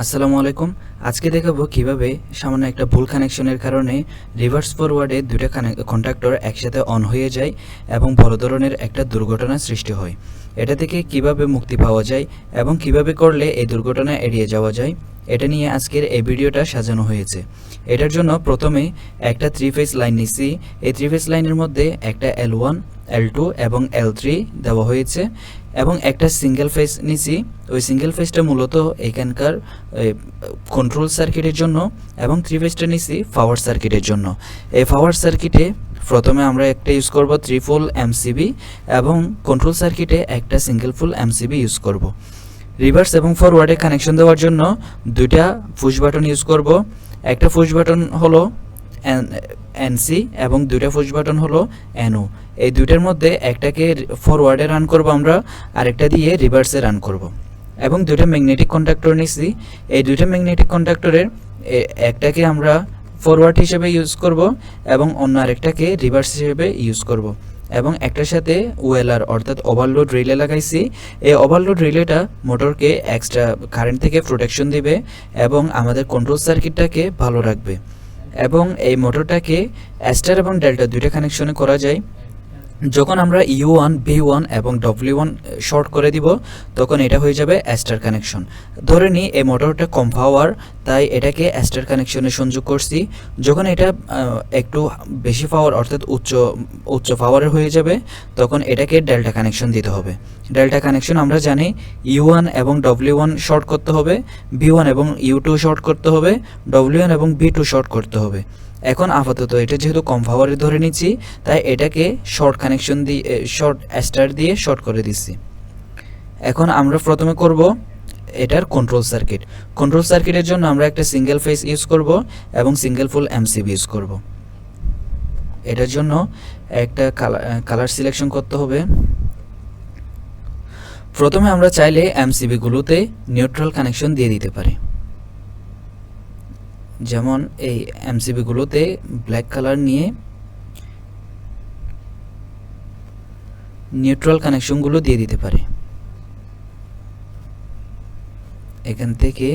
আসসালামু আলাইকুম। আজকে দেখাবো কিভাবে সামান্য একটা ভুল কানেকশনের কারণে রিভার্স ফরওয়ার্ডে দুইটা কন্ট্যাক্টর একসাথে অন হয়ে যায় এবং বড় ধরনের একটা দুর্ঘটনার সৃষ্টি হয়। এটা থেকে কিভাবে মুক্তি পাওয়া যায় এবং কিভাবে করলে এই দুর্ঘটনা এড়িয়ে যাওয়া যায়, এটা নিয়ে আজকের এই ভিডিওটা সাজানো হয়েছে। এটার জন্য প্রথমে একটা 3 ফেজ লাইন নিছি। এই 3 ফেজ লাইনের মধ্যে একটা L1, L2 এবং L3 দেওয়া হয়েছে এবং একটা সিঙ্গেল ফেজ নিছি। ওই সিঙ্গেল ফেজটা মূলত এখানকার কন্ট্রোল সার্কিটের জন্য এবং 3 ফেজটা নিছি পাওয়ার সার্কিটের জন্য। এই পাওয়ার সার্কিটে প্রথমে আমরা একটা ইউজ করব 3 ফুল এমসিবি এবং কন্ট্রোল সার্কিটে একটা সিঙ্গেল ফুল এমসিবি ইউজ করব। রিভার্স এবং ফরওয়ার্ডে কানেকশন দেওয়ার জন্য দুইটা পুশ বাটন ইউজ করব। একটা পুশ বাটন হলো এনসি এবং দুইটা পুশ বাটন হলো এনও। এই দুইটার মধ্যে একটাকে ফরওয়ার্ডে রান করব আমরা, আরেকটা দিয়ে রিভার্সে রান করব। এবং দুইটা ম্যাগনেটিক কন্ডাক্টর নিছি। এই দুইটা ম্যাগনেটিক কন্ডাক্টরের একটাকে আমরা ফরওয়ার্ড হিসেবে ইউজ করব এবং অন্য আরেকটাকে রিভার্স হিসেবে ইউজ করব। এবং একটার সাথে ওএলআর অর্থাৎ ওভারলোড রিলে লাগাইছি। এই ওভারলোড রিলেটা মোটরকে এক্সট্রা কারেন্ট থেকে প্রোটেকশন দিবে এবং আমাদের কন্ট্রোল সার্কিটটাকে ভালো রাখবে। এবং এই মোটরটাকে স্টার এবং ডেল্টা দুইটা কানেকশনে করা যায়। যখন আমরা U1, B1 এবং W1 শর্ট করে দিব তখন এটা হয়ে যাবে স্টার কানেকশন। ধরে নিই এই মোটরটা কম পাওয়ার, তাই এটাকে স্টার কানেকশনে সংযোগ করছি। যখন এটা একটু বেশি পাওয়ার অর্থাৎ উচ্চ পাওয়ারের হয়ে যাবে তখন এটাকে ডেল্টা কানেকশন দিতে হবে। ডেল্টা কানেকশন আমরা জানি U1 এবং W1 শর্ট করতে হবে, B1 এবং U2 শর্ট করতে হবে, W1 এবং B2 শর্ট করতে হবে। এখন আপাতত এটা যেহেতু কম পাওয়ারে ধরে নিচ্ছি, তাই এটাকে শর্ট কানেকশন দিয়ে শর্ট স্টার দিয়ে শর্ট করে দিচ্ছি। এখন আমরা প্রথমে করব এটার কন্ট্রোল সার্কিট। কন্ট্রোল সার্কিটের জন্য আমরা একটা সিঙ্গেল ফেজ ইউজ করব এবং সিঙ্গেল ফুল এমসিবি ইউজ করব। এটার জন্য একটা কালার সিলেকশন করতে হবে। প্রথমে আমরা চাইলে এমসিবিগুলোতে নিউট্রাল কানেকশন দিয়ে দিতে পারি। যেমন এই এমসিবিগুলোতে ব্ল্যাক কালার নিয়ে নিউট্রাল কানেকশনগুলো দিয়ে দিতে পারি। এখান থেকে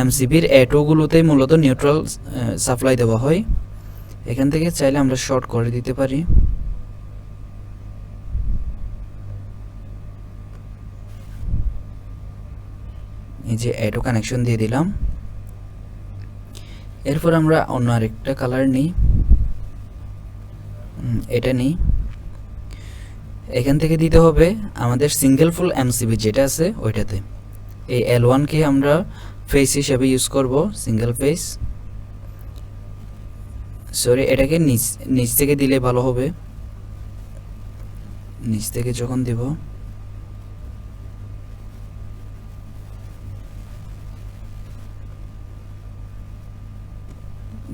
এমসিবির এটোগুলোতে মূলত নিউট্রাল সাপ্লাই দেওয়া হয়। এখান থেকে চাইলে আমরা শর্ট করে দিতে পারি। এই যে এটো কানেকশন দিয়ে দিলাম। এরপর আমরা অন্য আরেকটা কালার নিই, এটা নিই। এখান থেকে দিতে হবে আমাদের সিঙ্গেল ফুল এমসিবি যেটা আছে ওইটাতে। এই L1 কে আমরা ফেস হিসেবে ইউজ করব, সিঙ্গেল ফেস। সরি, এটাকে নিচ থেকে দিলে ভালো হবে। নিচ থেকে যখন দিব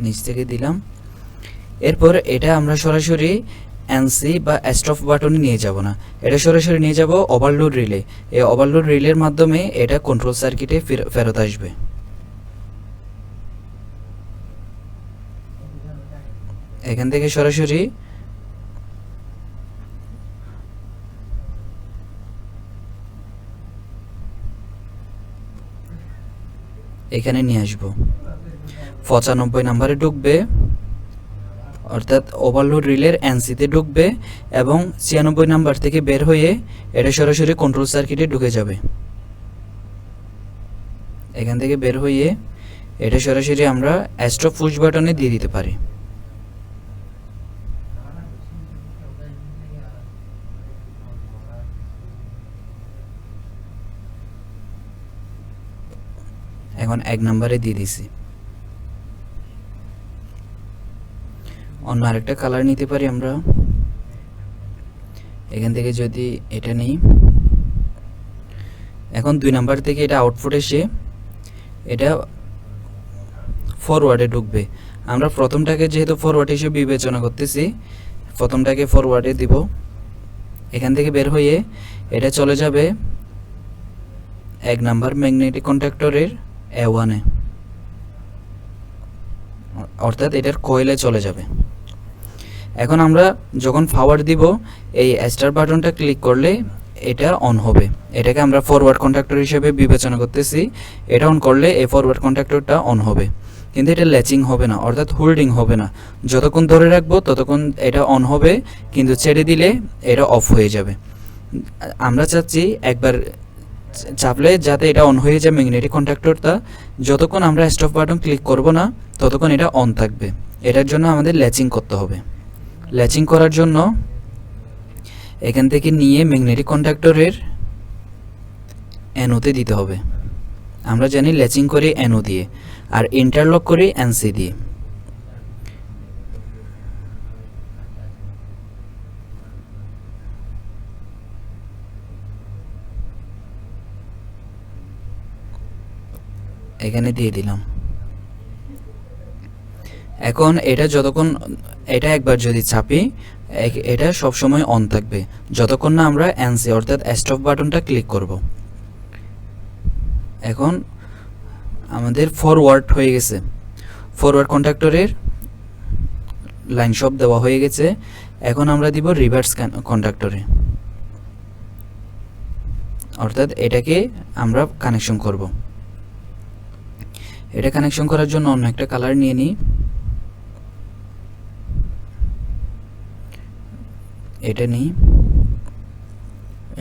নিচ থেকে দিলাম। এরপর এটা আমরা সরাসরি এনসি বা স্টপ বাটনে নিয়ে যাব না, এটা সরাসরি নিয়ে যাব ওভারলোড রিলে। এই ওভারলোড রিলের মাধ্যমে এটা কন্ট্রোল সার্কিটে ফেরত আসবে। এখান থেকে সরাসরি এখানে নিয়ে আসবো। 95 নম্বরে ঢুকবে অর্থাৎ ওভারলোড রিলের এনসিতে ঢুকবে এবং 96 নাম্বার থেকে বের হয়ে এটা সরাসরি কন্ট্রোল সার্কিটে ঢুকে যাবে। এখান থেকে বের হয়ে এটা সরাসরি আমরা স্টপ পুশ বাটনে দিয়ে দিতে পারি। এখন 1 নম্বরে দিয়ে দিছি। অন্য আরেকটা কালার নিতে পারি আমরা। এখান থেকে যদি এটা নিই, এখন 2 নাম্বার থেকে এটা আউটপুট এসে এটা ফরওয়ার্ডে ঢুকবে। আমরা প্রথমটাকে যেহেতু ফরওয়ার্ড হিসেবে বিবেচনা করতেছি, প্রথমটাকে ফরওয়ার্ডে দিব। এখান থেকে বের হয়ে এটা চলে যাবে 1 নাম্বার ম্যাগনেটিক কন্ডাক্টরের A1 এ, অর্থাৎ এটার কয়েলে চলে যাবে। এখন আমরা যখন পাওয়ার দিব এই স্টার বাটনটা ক্লিক করলে এটা অন হবে। এটাকে আমরা ফরওয়ার্ড কন্ট্যাক্টর হিসেবে বিবেচনা করতেছি। এটা অন করলে এই ফরওয়ার্ড কন্ট্যাক্টরটা অন হবে, কিন্তু এটা ল্যাচিং হবে না, অর্থাৎ হোল্ডিং হবে না। যতক্ষণ ধরে রাখবো ততক্ষণ এটা অন হবে, কিন্তু ছেড়ে দিলে এটা অফ হয়ে যাবে। আমরা চাচ্ছি একবার চাপলে যাতে এটা অন হয়ে যায় ম্যাগনেটিক কন্ট্যাক্টরটা, যতক্ষণ আমরা স্টপ বাটন ক্লিক করব না ততক্ষণ এটা অন থাকবে। এটার জন্য আমাদের ল্যাচিং করতে হবে। ল্যাচিং করার জন্য এখান থেকে নিয়ে ম্যাগনেটিক কন্ট্যাক্টরের অ্যানোতে দিতে হবে। আমরা জানি ল্যাচিং করি অ্যানো দিয়ে, আর ইন্টারলক করি এনসি দিয়ে। এখানে দিয়ে দিলাম। এখন এটা যতক্ষণ, এটা একবার যদি চাপি এটা সব সময় অন থাকবে যতক্ষণ না আমরা এনসি অর্থাৎ স্টপ বাটনটা ক্লিক করব। এখন আমাদের ফরওয়ার্ড হয়ে গেছে, ফরওয়ার্ড কন্ট্যাক্টরের লাইন সব দেওয়া হয়ে গেছে। এখন আমরা দিব রিভার্স কন্ট্যাক্টরে, অর্থাৎ এটাকে আমরা কানেকশন করব। এটা কানেকশন করার জন্য অন্য একটা কালার নিয়ে নিই। এটা নিই,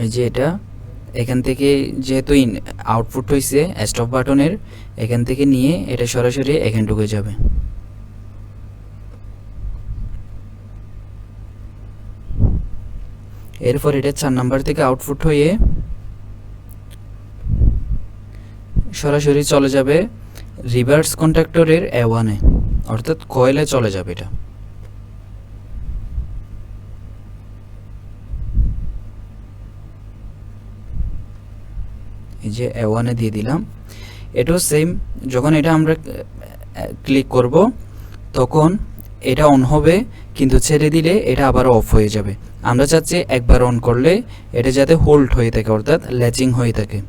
এই যে এটা এখান থেকে যেহেতু আউটপুট হয়েছে স্টপ বাটনের, এখান থেকে নিয়ে এটা সরাসরি এখানে ঢুকে যাবে। এরপর এটা 4 নাম্বার থেকে আউটপুট হয়ে সরাসরি চলে যাবে রিভার্স কন্ট্যাক্টরের A1-এ, অর্থাৎ কয়েলে চলে যাবে এটা। এই যে A1-এ দিয়ে দিলাম। এটাও সেম, যখন এটা আমরা ক্লিক করব তখন এটা অন হবে, কিন্তু ছেড়ে দিলে এটা আবার অফ হয়ে যাবে। আমরা চাচ্ছি একবার অন করলে এটা যাতে হোল্ড হয়ে থাকে, অর্থাৎ ল্যাচিং হয়ে থাকে।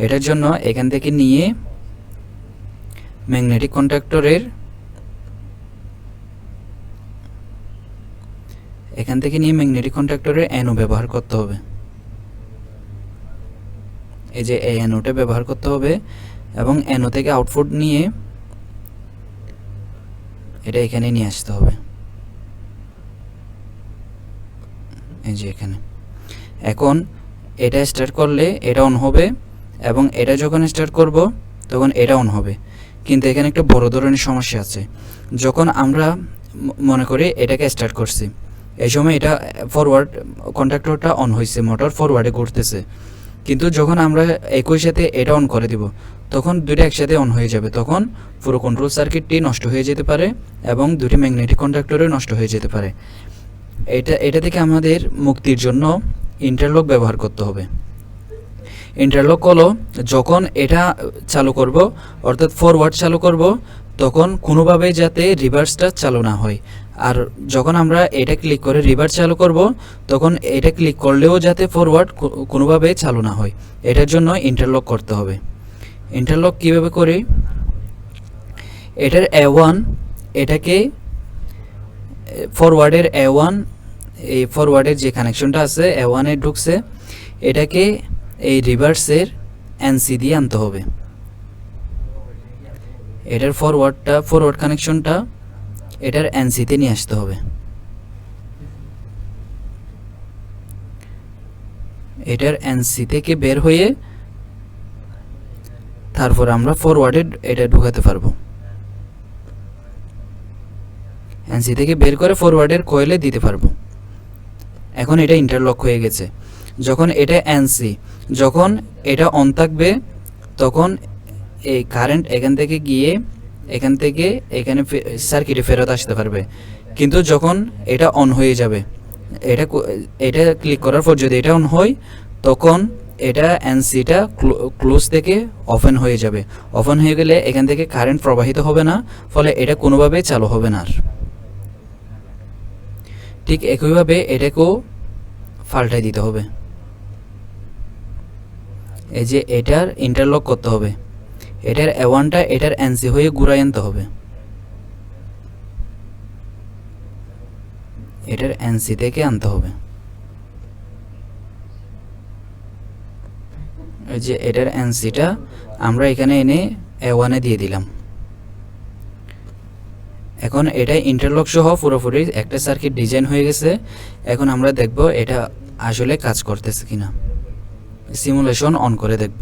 এটার জন্য এখান থেকে নিয়ে ম্যাগনেটিক কন্ট্যাক্টরের অ্যানো ব্যবহার করতে হবে। এই যে এই অ্যানোটা ব্যবহার করতে হবে, এবং অ্যানো থেকে আউটপুট নিয়ে এটা এখানে নিয়ে আসতে হবে। এই যে এখানে। এখন এটা স্টার্ট করলে এটা অন হবে, এবং এটা যখন স্টার্ট করব তখন এটা অন হবে। কিন্তু এখানে একটা বড় ধরনের সমস্যা আছে। যখন আমরা মনে করি এটাকে স্টার্ট করছি, এই সময় এটা ফরওয়ার্ড কন্ট্যাক্টরটা অন হয়েছে, মোটর ফরওয়ার্ডে ঘুরতেছে, কিন্তু যখন আমরা একই সাথে এটা অন করে দিব তখন দুইটা একসাথে অন হয়ে যাবে। তখন পুরো কন্ট্রোল সার্কিটটি নষ্ট হয়ে যেতে পারে এবং দুটি ম্যাগনেটিক কন্ট্যাক্টরও নষ্ট হয়ে যেতে পারে। এটা থেকে আমাদের মুক্তির জন্য ইন্টারলক ব্যবহার করতে হবে। ইন্টারলক হলো যখন এটা চালু করব, অর্থাৎ ফরওয়ার্ড চালু করব, তখন কোনোভাবেই যাতে রিভার্সটা চালু না হয়। আর যখন আমরা এটা ক্লিক করে রিভার্স চালু করব তখন এটা ক্লিক করলেও যাতে ফরওয়ার্ড কোনোভাবেই চালু না হয়। এটার জন্য ইন্টারলক করতে হবে। ইন্টারলক কীভাবে করি? এটার A1, এটাকে ফরওয়ার্ডের A1, এই ফরওয়ার্ডের যে কানেকশনটা আছে A1-এ ঢুকছে, এটাকে এই রিভার্সের এনসি দিয়ে আনতে হবে। এটার ফরওয়ার্ড কানেকশনটা এটার এনসিতে নিয়ে আসতে হবে। এটার এনসি থেকে বের হয়ে তারপর আমরা ফরওয়ার্ডে এটা ঢুকাতে পারবো। এনসি থেকে বের করে ফরওয়ার্ডের কয়েলে দিতে পারবো। এখন এটা ইন্টারলক হয়ে গেছে। যখন এটা এনসি, যখন এটা অন থাকবে তখন এই কারেন্ট এখান থেকে গিয়ে এখান থেকে এখানে সার্কিটে ফেরত আসতে পারবে। কিন্তু যখন এটা অন হয়ে যাবে, এটা ক্লিক করার পর যদি এটা অন হয় তখন এটা এনসিটা ক্লোজ থেকে ওপেন হয়ে যাবে। ওপেন হয়ে গেলে এখান থেকে কারেন্ট প্রবাহিত হবে না, ফলে এটা কোনোভাবেই চালু হবে না। আর ঠিক একইভাবে এটাকেও পাল্টাই দিতে হবে। এই যে এটার ইন্টারলক করতে হবে, এটার A1টা এটার এনসি হয়ে ঘুরাই আনতে হবে। এটার এনসি থেকে আনতে হবে। এই যে এটার এনসিটা আমরা এখানে এনে A1 এ দিয়ে দিলাম। এখন এটা ইন্টারলক সহ পুরোপুরি একটা সার্কিট ডিজাইন হয়ে গেছে। এখন আমরা দেখব এটা আসলে কাজ করতেছে কিনা, সিমুলেশন অন করে দেখব।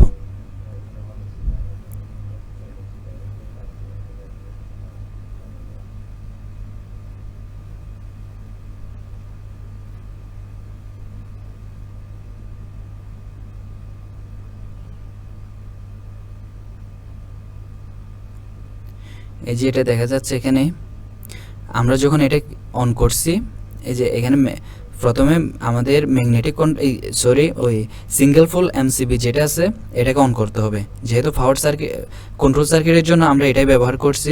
এই যে এটা দেখা যাচ্ছে এখানে আমরা যখন এটা অন করছি, এই যে এখানে প্রথমে আমাদের ম্যাগনেটিক ওই সিঙ্গেল ফুল এমসিবি যেটা আছে এটাকে অন করতে হবে। যেহেতু পাওয়ার সার্কিট কন্ট্রোল সার্কিটের জন্য আমরা এটাই ব্যবহার করছি।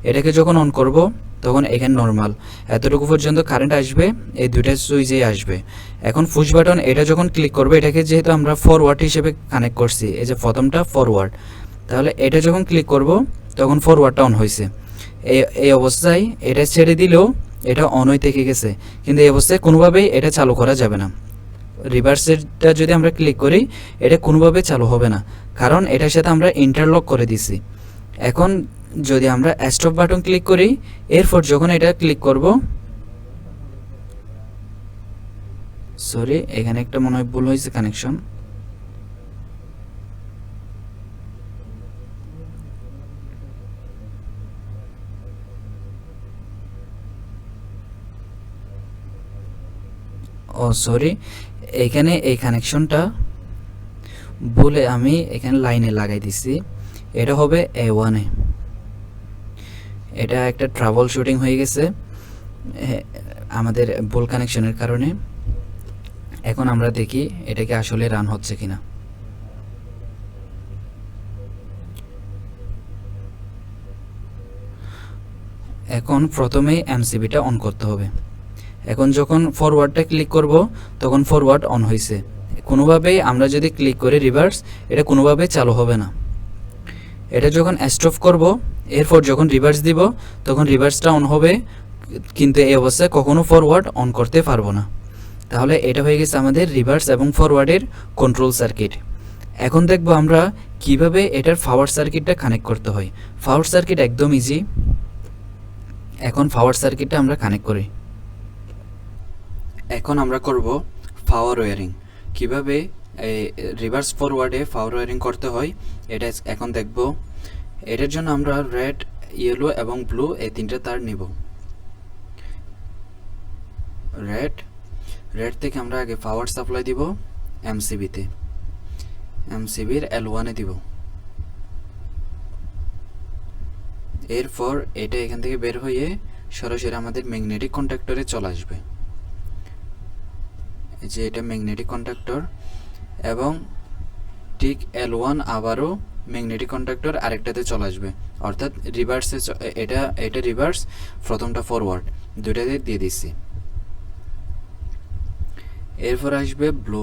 এটাকে যখন অন করব তখন এখানে নর্মাল এতটুকু পর্যন্ত কারেন্ট আসবে, এই দুইটা সুইচেই আসবে। এখন পুশ বাটন এটা যখন ক্লিক করবে, এটাকে যেহেতু আমরা ফরওয়ার্ড হিসেবে কানেক্ট করছি, এই যে প্রথমটা ফরওয়ার্ড, তাহলে এটা যখন ক্লিক করব তখন ফরওয়ার্ডটা অন হয়েছে। এই অবস্থায় এটা ছেড়ে দিলেও এটা অন হয়ে থেকে গেছে, কিন্তু এই অবস্থায় কোনোভাবেই এটা চালু করা যাবে না। রিভার্সেরটা যদি আমরা ক্লিক করি এটা কোনোভাবে চালু হবে না, কারণ এটার সাথে আমরা ইন্টারলক করে দিছি। এখন যদি আমরা স্টপ বাটন ক্লিক করি, এরপর যখন এটা ক্লিক করব, সরি এখানে একটা মনে হয় ভুল হয়েছে কানেকশন। ও সরি, এখানে এই কানেকশনটা বলে আমি এখানে লাইনে লাগাই দিছি। এটা হবে A1 এ। এটা একটা ট্রাবল শুটিং হয়ে গেছে আমাদের ভুল কানেকশনের কারণে। এখন আমরা দেখি এটাকে আসলে রান হচ্ছে কিনা। এখন প্রথমেই এমসিবিটা অন করতে হবে। এখন যখন ফরওয়ার্ডটা ক্লিক করব তখন ফরওয়ার্ড অন হয়েছে। কোনোভাবেই আমরা যদি ক্লিক করি রিভার্স, এটা কোনোভাবেই চালু হবে না। এটা যখন স্টপ করব, এরপর যখন রিভার্স দিব তখন রিভার্সটা অন হবে, কিন্তু এই অবস্থায় কখনো ফরওয়ার্ড অন করতে পারবো না। তাহলে এটা হয়ে গেছে আমাদের রিভার্স এবং ফরওয়ার্ডের কন্ট্রোল সার্কিট। এখন দেখব আমরা কিভাবে এটার পাওয়ার সার্কিটটা কানেক্ট করতে হয়। পাওয়ার সার্কিট একদম ইজি। এখন পাওয়ার সার্কিটটা আমরা কানেক্ট করি। এখন আমরা করব পাওয়ার ওয়্যারিং। কিভাবে রিভার্স ফরওয়ার্ডে পাওয়ার ওয়্যারিং করতে হয় এটা এখন দেখব। এটার জন্য আমরা রেড, ইয়েলো এবং ব্লু এই তিনটা তার নিব। রেড থেকে আমরা আগে পাওয়ার সাপ্লাই দিব এমসিবিতে, এমসিবির L1 এ দিব। এরপর এটা এখান থেকে বের হয়ে সরাসরি আমাদের ম্যাগনেটিক কন্ডাক্টরে চলে আসবে। যে এটা ম্যাগনেটিক কন্ডাক্টর, এবং ঠিক L1 আবারও ম্যাগনেটিক কন্ডাক্টর আরেকটাতে চলে আসবে, অর্থাৎ রিভার্সে। এটা রিভার্স, প্রথমটা ফরওয়ার্ড, দুইটাতে দিয়ে দিচ্ছি। এরপর আসবে ব্লু,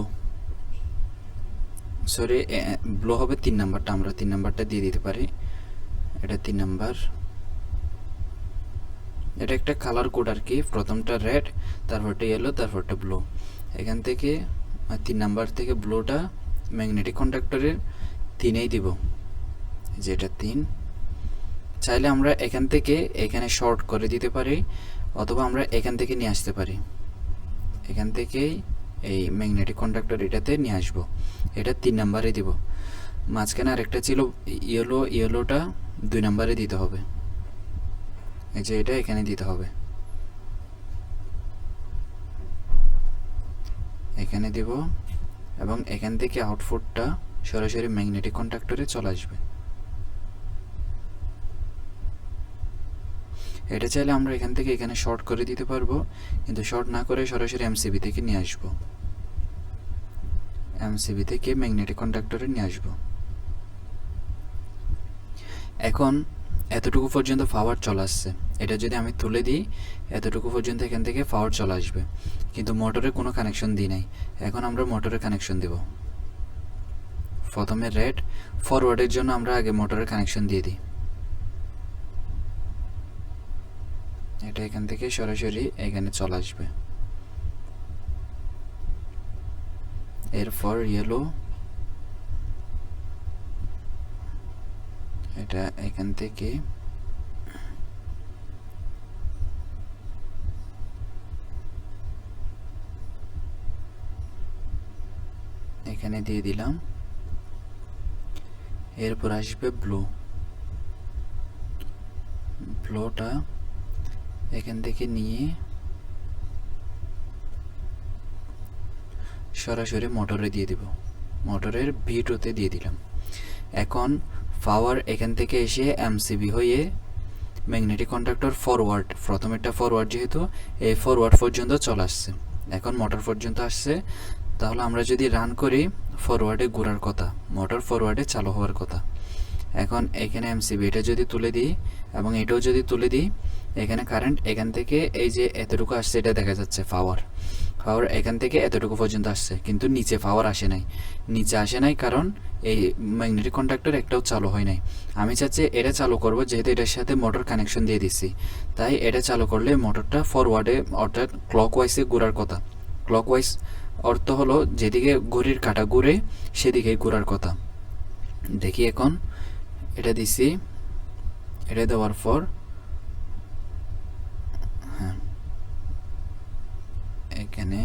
সরি ব্লু হবে 3 নাম্বারটা, আমরা 3 নাম্বারটা দিয়ে দিতে পারি। এটা 3 নাম্বার। এটা একটা কালার কোড আর কি, প্রথমটা রেড, তারপরটা ইয়েলো, তারপরটা ব্লু। এখান থেকে 3 নাম্বার থেকে ব্লুটা ম্যাগনেটিক কন্ডাক্টরের 3এই দিব, যেটা 3। চাইলে আমরা এখান থেকে এখানে শর্ট করে দিতে পারি, অথবা আমরা এখান থেকে নিয়ে আসতে পারি। এখান থেকেই এই ম্যাগনেটিক কন্ডাক্টর এটাতে নিয়ে আসবো। এটা 3 নাম্বারে দিব। মাঝখানে আরেকটা ছিল ইয়েলো, ইয়েলোটা 2 নাম্বারে দিতে হবে। এই যে এটা এখানে দিতে হবে, এখানে দিব, এবং এখান থেকে আউটপুটটা সরাসরি ম্যাগনেটিক কন্ডাক্টরে চলে আসবে। এটা চাইলে আমরা এখান থেকে এখানে শর্ট করে দিতে পারবো, কিন্তু শর্ট না করে সরাসরি এমসিবি থেকে নিয়ে আসবো, এমসিবি থেকে ম্যাগনেটিক কন্ডাক্টরে নিয়ে আসবো। এখন এতটুকু পর্যন্ত পাওয়ার চলে আসছে। এটা যদি আমি তুলে দিই, এতটুকু পর্যন্ত এখান থেকে পাওয়ার চলে আসবে, কিন্তু মোটরে কোনো কানেকশন দিই নাই। এখন আমরা মোটরের কানেকশন দেব। প্রথমে রেড, ফরওয়ার্ডের জন্য আমরা আগে মোটরের কানেকশন দিয়ে দিই। এটা এখান থেকে সরাসরি এখানে চলে আসবে। এরপর ইয়েলো, এটা এখান থেকে এখানে দিয়ে দিলাম। এরপর আসবে ব্লোটা এখান থেকে নিয়ে সরাসরি মোটরে দিয়ে দিব, মোটরের V2-তে দিয়ে দিলাম। এখন পাওয়ার এখান থেকে এসে এমসিবি হয়ে ম্যাগনেটিক কন্ডাক্টর ফরওয়ার্ড, প্রথমেরটা ফরওয়ার্ড যেহেতু এই ফরওয়ার্ড পর্যন্ত চলে আসছে, এখন মোটর পর্যন্ত আসছে। তাহলে আমরা যদি রান করি ফরওয়ার্ডে ঘোরার কথা, মোটর ফরওয়ার্ডে চালু হওয়ার কথা। এখন এখানে এমসিবি এটা যদি তুলে দিই এবং এটাও যদি তুলে দিই, এখানে কারেন্ট এখান থেকে এই যে এতটুকু আসছে এটা দেখা যাচ্ছে পাওয়ার এখান থেকে এতটুকু পর্যন্ত আসছে, কিন্তু নিচে পাওয়ার আসে নাই কারণ এই ম্যাগনেটিক কন্ডাক্টর একটাও চালু হয় নাই। আমি চাচ্ছি এটা চালু করব, যেহেতু এটার সাথে মোটর কানেকশন দিয়ে দিচ্ছি, তাই এটা চালু করলে মোটরটা ফরওয়ার্ডে অর্থাৎ ক্লকওয়াইজে ঘোরার কথা। ক্লকওয়াইজ অর্থ হলো যেদিকে ঘড়ির কাঁটা ঘুরে সেদিকেই ঘোরার কথা। দেখি এখন এটা দিছি, এটা দেওয়ার পর হ্যাঁ এখানে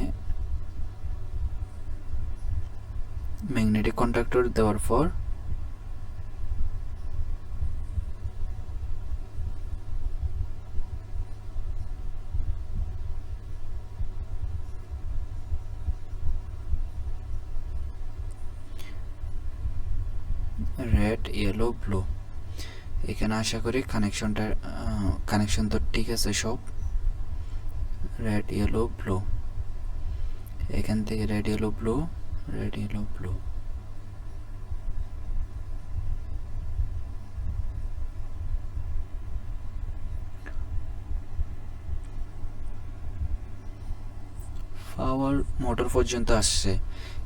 ম্যাগনেটিক কন্ডাক্টর দেওয়ার পর রেড ইয়েলো ব্লু, এখানে আশা করি কানেকশন তো ঠিক আছে সব। রেড ইয়েলো ব্লু, এখান থেকে রেড ইয়েলো ব্লু। পাওয়ার মোটর পর্যন্ত আসছে,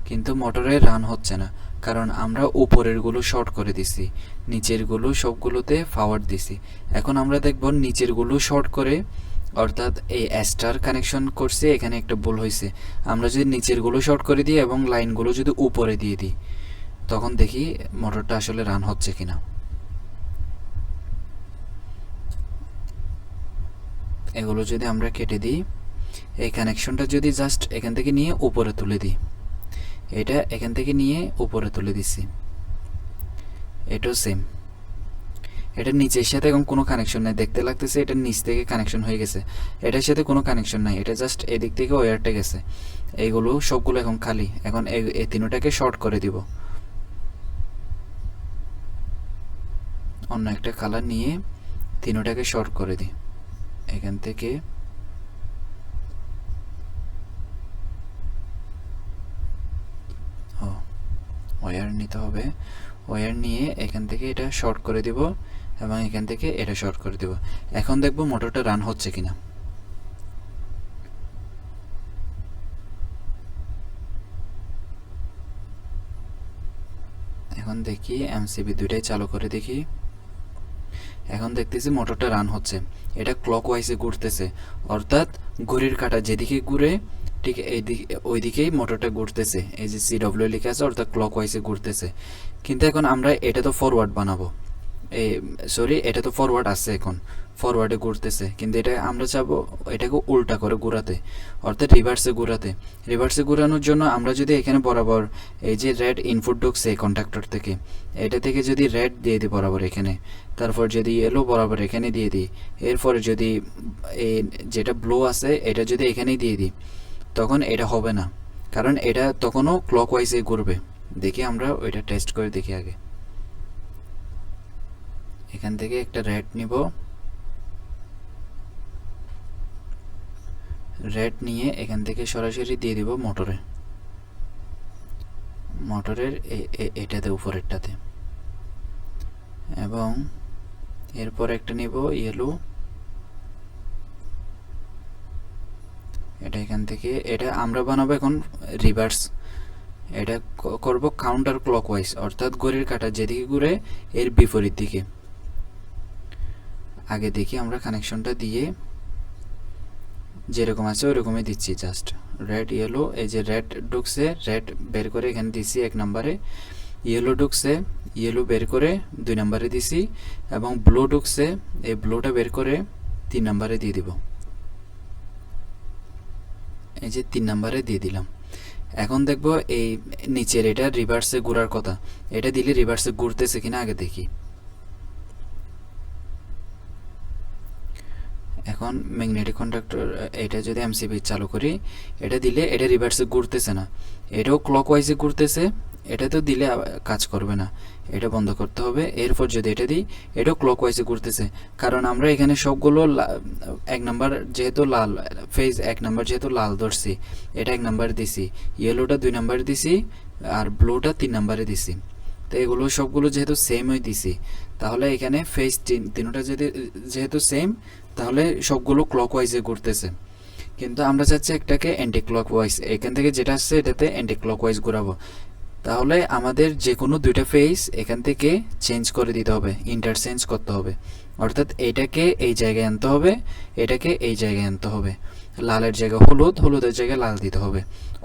কিন্তু মোটরে রান হচ্ছে না, কারণ আমরা উপরের গুলো শর্ট করে দিছি, নিচের গুলো সবগুলোতে পাওয়ার দিছি। এখন আমরা দেখব নিচের গুলো শর্ট করে, অর্থাৎ এই স্টার কানেকশন করছে, এখানে একটা ভুল হয়েছে। আমরা যদি নিচের গুলো শর্ট করে দিই এবং লাইনগুলো যদি উপরে দিয়ে দিই, তখন দেখি মোটরটা আসলে রান হচ্ছে কিনা। এগুলো যদি আমরা কেটে দিই, এই কানেকশনটা যদি জাস্ট এখান থেকে নিয়ে উপরে তুলে দিই, এটা এখান থেকে নিয়ে উপরে তুলে দিছি, এটাও সেম। এটা নিচের সাথে এখন কোনো কানেকশন নাই, দেখতে লাগতেছে এটা নিচ থেকে কানেকশন হয়ে গেছে, এটার সাথে কোনো কানেকশন নাই, এটা জাস্ট এদিক থেকে ওয়্যারটা গেছে। এইগুলো সবগুলো এখন খালি। এখন এই তিনটাকে শর্ট করে দিব, অন্য একটা কালার নিয়ে তিনটাকে শর্ট করে দিই। এখান থেকে ওয়্যার নিতে হবে, ওয়্যার নিয়ে এখান থেকে এটা শর্ট করে দিব এবং এখান থেকে এটা শর্ট করে দিব। এখন দেখব মোটরটা রান হচ্ছে কিনা। এখন দেখি এমসিবি দুইটাই চালু করে দেখি। এখন দেখতেছি মোটরটা রান হচ্ছে, এটা ক্লকওয়াইজে ঘুরতেছে, অর্থাৎ ঘড়ির কাঁটা যেদিকে ঘুরে ঠিক ওই দিকেই মোটরটা ঘুরতেছে। এই যে CW লেখা আছে, অর্থাৎ ক্লকওয়াইজে ঘুরতেছে। কিন্তু এখন আমরা এটা তো ফরওয়ার্ড বানাবো, এটা তো ফরওয়ার্ড আছে, এখন ফরওয়ার্ডে ঘুরতেছে, কিন্তু এটা আমরা চাবো এটাকে উল্টা করে ঘোরাতে, অর্থাৎ রিভার্সে ঘোরানোর জন্য আমরা যদি এখানে বরাবর এই যে রেড ইনপুট ঢুকছে কন্ডাক্টর থেকে, এটা থেকে যদি রেড দিয়ে দিই বরাবর এখানে, তারপর যদি ইয়েলো বরাবর এখানে দিয়ে দিই, এরপরে যদি এই যেটা ব্লু আছে এটা যদি এখানেই দিয়ে দিই, তখন এটা হবে না, কারণ এটা তখনও ক্লকওয়াইজে ঘুরবে। দেখি আমরা ওইটা টেস্ট করে দেখি আগে। এখান থেকে একটা রেড নিব, রেড নিয়ে এখান থেকে সরাসরি দিয়ে দিব মোটরের এটাতে উপরেরটাতে, এবং এরপর একটা নিব ইয়েলো, এটা এখান থেকে, এটা আমরা বানাবো এখন রিভার্স, এটা করব কাউন্টার ক্লকওয়াইজ, অর্থাৎ ঘড়ির কাঁটা যেদিকে ঘুরে এর বিপরীত দিকে। আগে দেখি আমরা কানেকশনটা দিয়ে যেরকম আছে ওইরকমই দিচ্ছি, জাস্ট রেড ইয়েলো, এই যে রেড ঢুকছে, রেড বের করে এখানে দিচ্ছি 1 নম্বরে, ইয়েলো ঢুকছে, ইয়েলো বের করে 2 নম্বরে দিছি, এবং ব্লু ঢুকছে, এই ব্লুটা বের করে 3 নম্বরে দিয়ে দিব। এই যে 3 নম্বরে দিয়ে দিলাম। এখন দেখব এই নিচের এটা রিভার্সে ঘোরার কথা, এটা দিলে রিভার্সে ঘুরতেছে কিনা আগে দেখি। এখন ম্যাগনেটিক কন্ডাক্টর এটা যদি এমসিবি চালু করি, এটা দিলে এটা রিভার্সে ঘুরতেছে না, এটাও ক্লকওয়াইজে ঘুরতেছে, এটা তো দিলে কাজ করবে না, এটা বন্ধ করতে হবে। এরপর যদি এটা দিই, এটাও ক্লকওয়াইজে ঘুরতেছে, কারণ আমরা এখানে সবগুলো 1 নাম্বার যেহেতু লাল ফেজ, 1 নাম্বার যেহেতু লাল ধরছি, এটা 1 নাম্বার দিছি, ইয়েলোটা 2 নাম্বার দিছি, আর ব্লুটা 3 নাম্বারে দিছি। তো এগুলো সবগুলো যেহেতু সেমই দিছি, তাহলে এখানে ফেজ তিনটা যেহেতু সেম, তাহলে সবগুলো ক্লকওয়াইজে ঘুরতেছে। কিন্তু আমরা চাচ্ছি একটাকে অ্যান্টি ক্লকওয়াইজ, এখান থেকে যেটা আসছে এটাতে অ্যান্টি ক্লকওয়াইজ ঘোরাবো। তাহলে আমাদের যে কোনো 2টা ফেজ এখান থেকে চেঞ্জ করে দিতে হবে, ইন্টারচেঞ্জ করতে হবে। অর্থাৎ এটাকে এই জায়গায় আনতে হবে, এটাকে এই জায়গায় আনতে হবে, লালের জায়গায় হলুদ, হলুদের জায়গায় লাল দিতে হবে।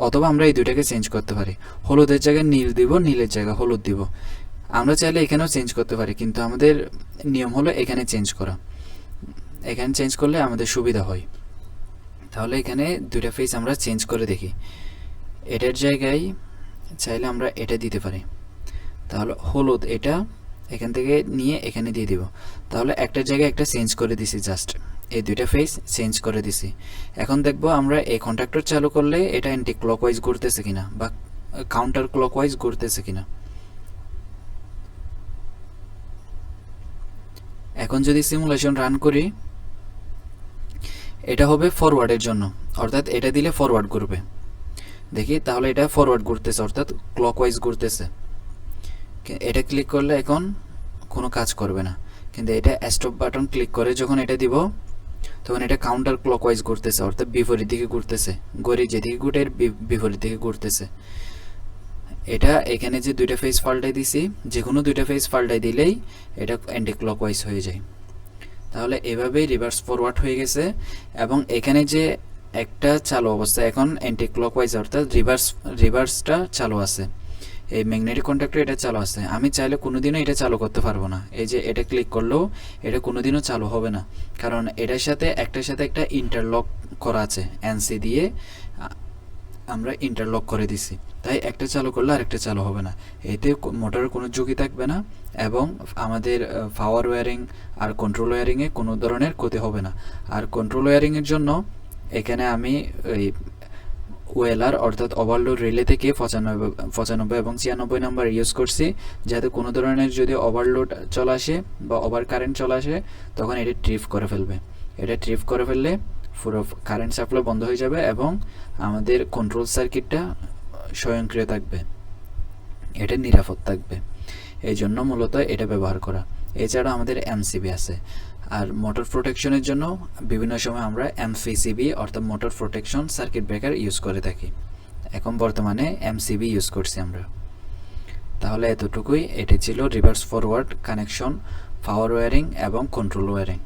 অথবা আমরা এই দুইটাকে চেঞ্জ করতে পারি, হলুদের জায়গায় নীল দিব, নীলের জায়গায় হলুদ দিব। আমরা চাইলে এখানেও চেঞ্জ করতে পারি, কিন্তু আমাদের নিয়ম হলো এখানে চেঞ্জ করা, এখানে চেঞ্জ করলে আমাদের সুবিধা হয়। তাহলে এখানে 2টা ফেজ আমরা চেঞ্জ করে দেখি। এটার জায়গায় চাইলে আমরা এটা দিতে পারি, তাহলে হলুদ এটা এখান থেকে নিয়ে এখানে দিয়ে দিব। তাহলে একটার জায়গায় একটা চেঞ্জ করে দিছি, জাস্ট এই 2টা ফেজ চেঞ্জ করে দিছি। এখন দেখব আমরা এই কন্ট্যাক্টর চালু করলে এটা অ্যান্টি ক্লকওয়াইজ ঘুরতেছে কিনা বা কাউন্টার ক্লকওয়াইজ ঘুরতেছে কিনা। এখন যদি সিমুলেশন রান করি, এটা হবে ফরওয়ার্ডের জন্য, অর্থাৎ এটা দিলে ফরওয়ার্ড ঘুরবে। দেখি তাহলে এটা ফরওয়ার্ড ঘুরতেছে, অর্থাৎ ক্লকওয়াইজ ঘুরতেছে। এটা ক্লিক করলে এখন কোনো কাজ করবে না, কিন্তু এটা স্টপ বাটন ক্লিক করে যখন এটা দিব, তখন এটা কাউন্টার ক্লকওয়াইজ ঘুরতেছে, অর্থাৎ বিপরীত দিকে ঘুরতেছে, ঘড়ি যেদিকে ঘুরে বিপরীত দিকে ঘুরতেছে। এটা এখানে যে 2টা ফেজ পাল্টাই দিছি, যে কোনো 2টা ফেজ পাল্টাই দিলেই এটা অ্যান্টি ক্লকওয়াইজ হয়ে যায়। তাহলে এভাবেই রিভার্স ফরওয়ার্ড হয়ে গেছে। এবং এখানে যে একটা চালু অবস্থা, এখন অ্যান্টি ক্লকওয়াইজ অর্থাৎ রিভার্সটা চালু আছে, এই ম্যাগনেটিক কন্ট্যাক্টর এটা চালু আছে। আমি চাইলে কোনোদিনও এটা চালু করতে পারবো না, এই যে এটা ক্লিক করলেও এটা কোনোদিনও চালু হবে না, কারণ এটার সাথে একটা ইন্টারলক করা আছে, এনসি দিয়ে আমরা ইন্টারলক করে দিছি, তাই একটা চালু করলে আরেকটা চালু হবে না। এতে মোটরের কোনো ঝুঁকি থাকবে না, এবং আমাদের পাওয়ার ওয়্যারিং আর কন্ট্রোল ওয়্যারিংয়ে কোনো ধরনের ক্ষতি হবে না। আর কন্ট্রোল ওয়্যারিংয়ের জন্য এখানে আমি ওই ওয়েলার অর্থাৎ ওভারলোড রিলে থেকে 95 এবং 96 নাম্বার ইউজ করছি, যাতে কোনো ধরনের যদি ওভারলোড চলে আসে বা ওভার কারেন্ট চলে আসে, তখন এটা ট্রিপ করে ফেলবে। এটা ট্রিপ করে ফেললে পুরো কারেন্ট সাপ্লাই বন্ধ হয়ে যাবে এবং আমাদের কন্ট্রোল সার্কিটটা স্বয়ংক্রিয় থাকবে, এটা নিরাপদ থাকবে। এই জন্য মূলত এটা ব্যবহার করা। এছাড়া আমাদের এমসিবি আছে। আর মোটর প্রোটেকশনের জন্য বিভিন্ন সময় আমরা এমপিসিবি অর্থাৎ motor protection circuit breaker use করে থাকি। এখন বর্তমানে এমসিবি ইউজ করছি আমরা। তাহলে এতটুকুই, এটি ছিল রিভার্স ফরওয়ার্ড কানেকশন, পাওয়ার ওয়্যারিং এবং কন্ট্রোল ওয়্যারিং।